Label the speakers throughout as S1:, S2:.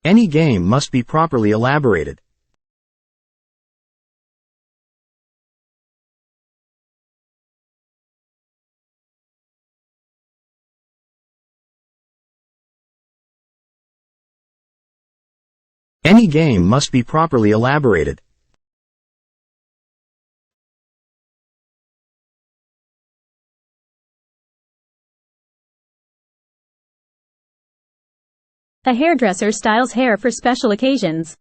S1: Any game must be properly elaborated. Any game must be properly elaborated.
S2: A hairdresser styles hair for special occasions.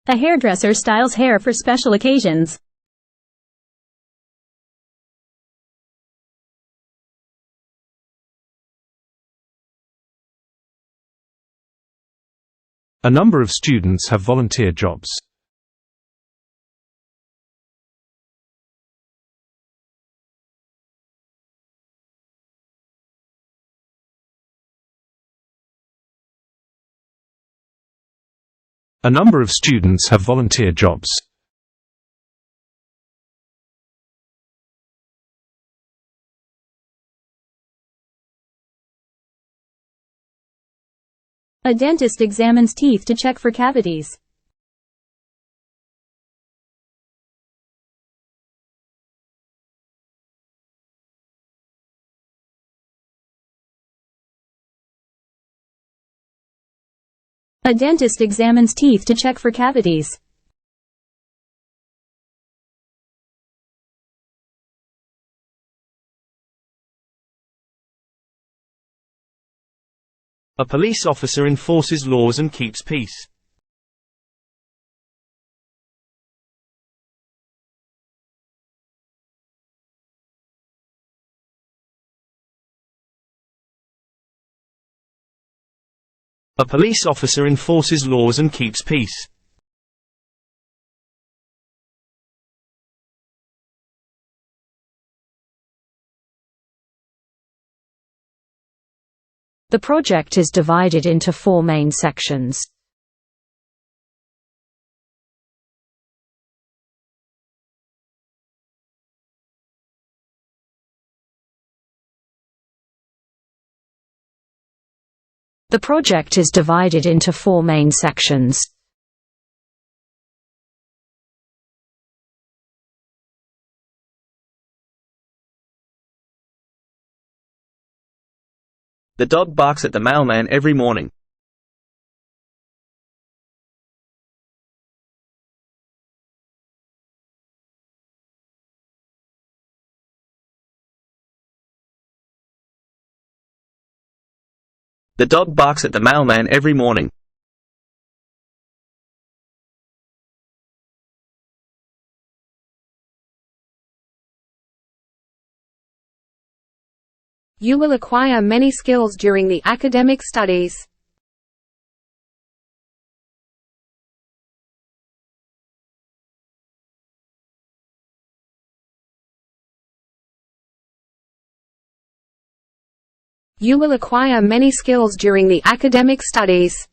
S2: A hairdresser styles hair for special occasions.
S3: A number of students have volunteer jobs. A number of students have volunteer jobs.
S2: A dentist examines teeth to check for cavities. A dentist examines teeth to check for cavities.
S4: A police officer enforces laws and keeps peace. A police officer enforces laws and keeps peace.
S5: The project is divided into 4 main sections. The project is divided into 4 main sections.
S4: The dog barks at the mailman every morning. The dog barks at the mailman every morning.
S6: You will acquire many skills during the academic studies. You will acquire many skills during the academic studies.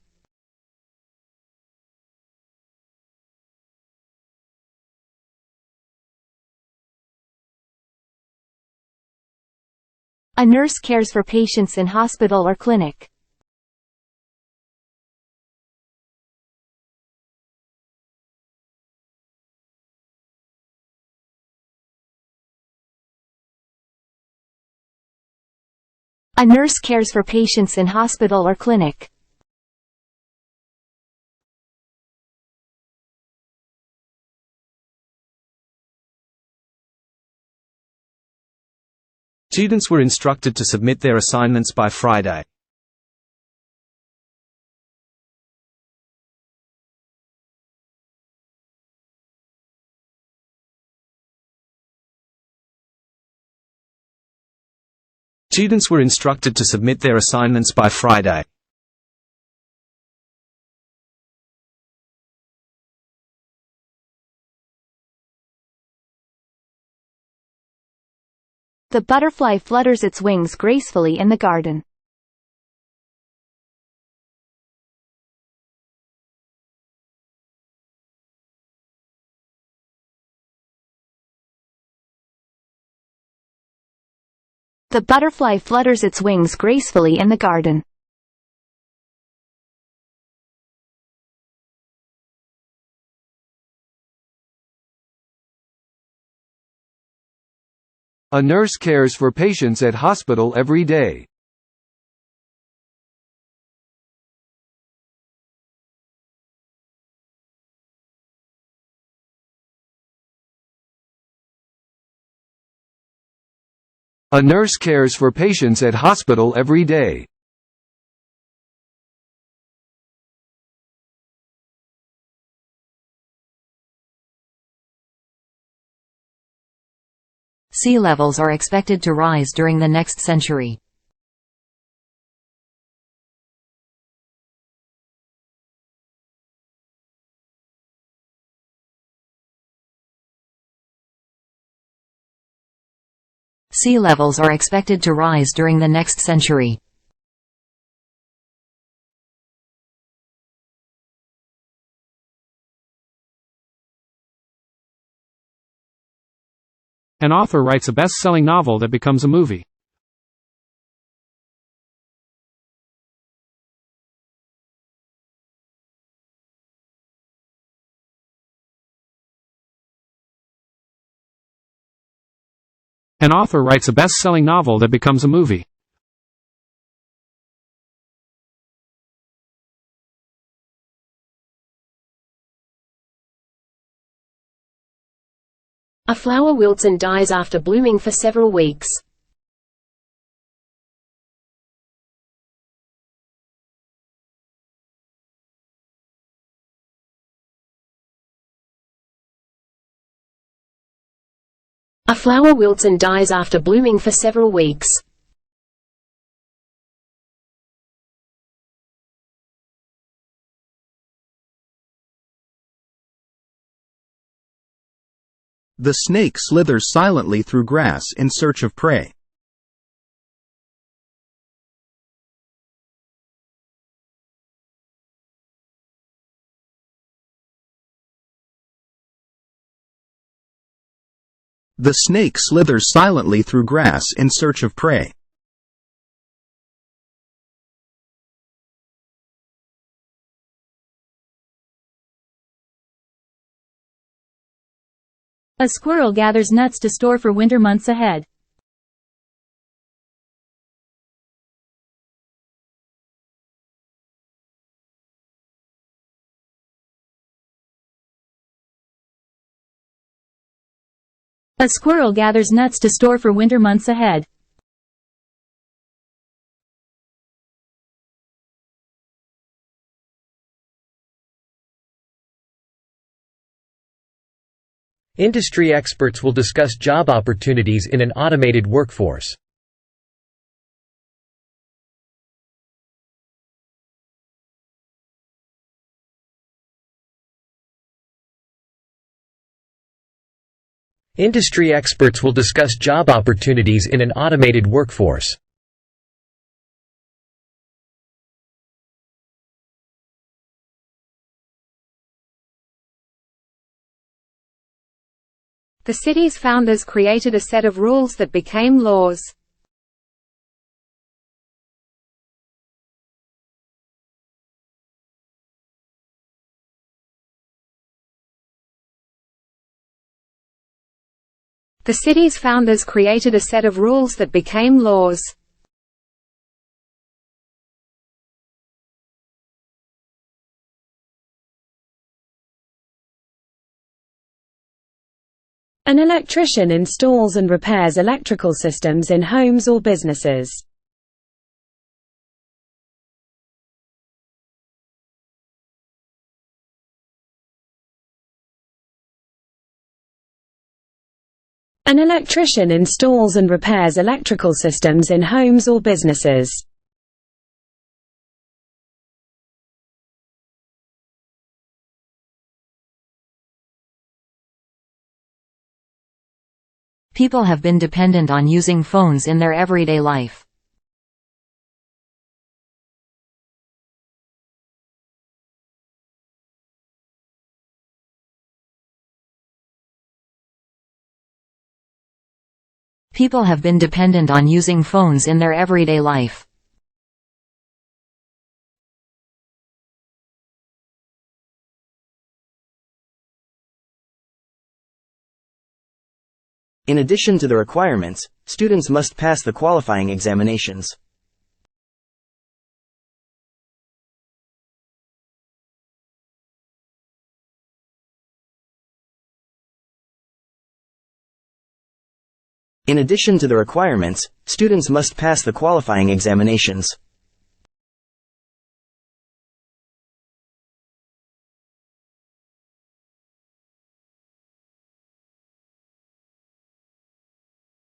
S2: A nurse cares for patients in hospital or clinic. A nurse cares for patients in hospital or clinic.
S3: Students were instructed to submit their assignments by Friday. Students were instructed to submit their assignments by Friday.
S2: The butterfly flutters its wings gracefully in the garden. The butterfly flutters its wings gracefully in the garden.
S7: A nurse cares for patients at hospital every day. A nurse cares for patients at hospital every day.
S8: Sea levels are expected to rise during the next century. Sea levels are expected to rise during the next century.
S3: An author writes a best-selling novel that becomes a movie. An author writes a best-selling novel that becomes a movie.
S6: A flower wilts and dies after blooming for several weeks. A flower wilts and dies after blooming for several weeks.
S1: The snake slithers silently through grass in search of prey. The snake slithers silently through grass in search of prey.
S9: A squirrel gathers nuts to store for winter months ahead. A squirrel gathers nuts to store for winter months ahead.
S10: Industry experts will discuss job opportunities in an automated workforce. Industry experts will discuss job opportunities in an automated workforce.
S6: The city's founders created a set of rules that became laws. The city's founders created a set of rules that became laws.
S5: An electrician installs and repairs electrical systems in homes or businesses. An electrician installs and repairs electrical systems in homes or businesses.
S8: People have been dependent on using phones in their everyday life. People have been dependent on using phones in their everyday life.
S11: In addition to the requirements, students must pass the qualifying examinations. In addition to the requirements, students must pass the qualifying examinations.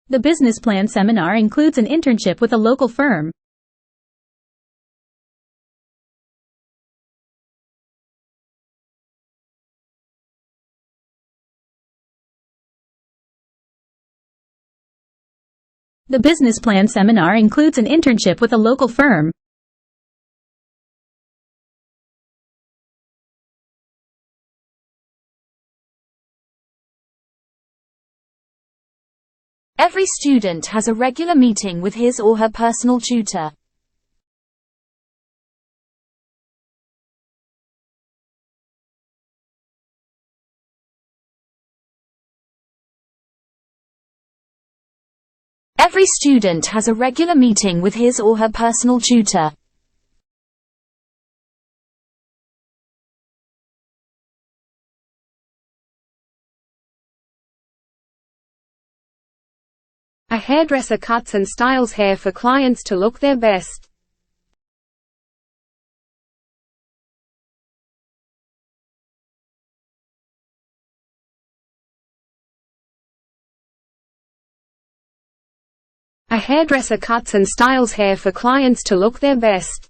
S9: The business plan seminar includes an internship with a local firm. The business plan seminar includes an internship with a local firm.
S2: Every student has a regular meeting with his or her personal tutor. Every student has a regular meeting with his or her personal tutor.
S6: A hairdresser cuts and styles hair for clients to look their best. A hairdresser cuts and styles hair for clients to look their best.